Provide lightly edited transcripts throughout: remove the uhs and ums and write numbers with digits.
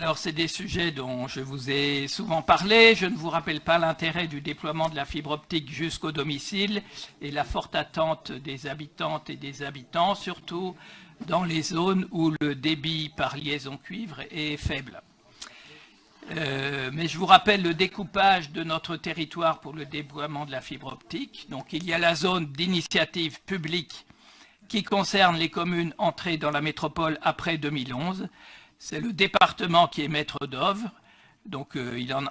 Alors, c'est des sujets dont je vous ai souvent parlé. Je ne vous rappelle pas l'intérêt du déploiement de la fibre optique jusqu'au domicile et la forte attente des habitantes et des habitants, surtout dans les zones où le débit par liaison cuivre est faible. Mais je vous rappelle le découpage de notre territoire pour le déploiement de la fibre optique. Donc, il y a la zone d'initiative publique qui concerne les communes entrées dans la métropole après 2011. C'est le département qui est maître d'œuvre, donc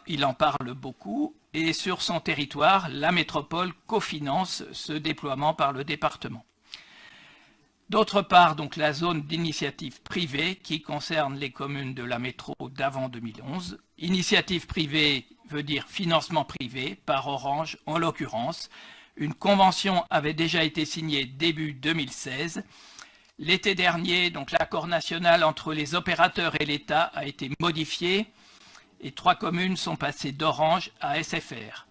il en parle beaucoup. Et sur son territoire, la métropole cofinance ce déploiement par le département. D'autre part, donc, la zone d'initiative privée qui concerne les communes de la métro d'avant 2011. Initiative privée veut dire financement privé par Orange en l'occurrence. Une convention avait déjà été signée début 2016. L'été dernier, donc l'accord national entre les opérateurs et l'État a été modifié et 3 communes sont passées d'Orange à SFR.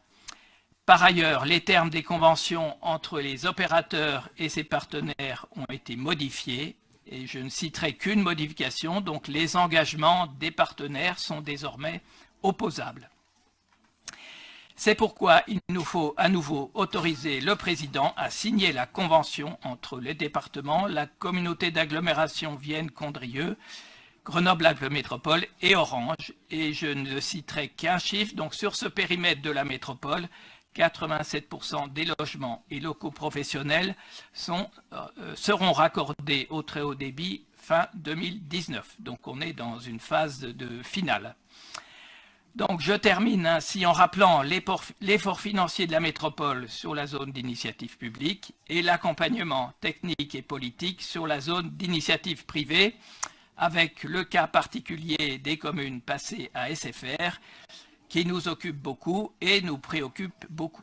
Par ailleurs, les termes des conventions entre les opérateurs et ses partenaires ont été modifiés et je ne citerai qu'une modification, donc les engagements des partenaires sont désormais opposables. C'est pourquoi il nous faut à nouveau autoriser le président à signer la convention entre les départements, la communauté d'agglomération Vienne-Condrieu, Grenoble-Alpes Métropole et Orange. Et je ne citerai qu'un chiffre, donc sur ce périmètre de la métropole, 87% des logements et locaux professionnels seront raccordés au très haut débit fin 2019. Donc on est dans une phase de finale. Donc je termine ainsi en rappelant l'effort financier de la métropole sur la zone d'initiative publique et l'accompagnement technique et politique sur la zone d'initiative privée, avec le cas particulier des communes passées à SFR, qui nous occupe beaucoup et nous préoccupe beaucoup.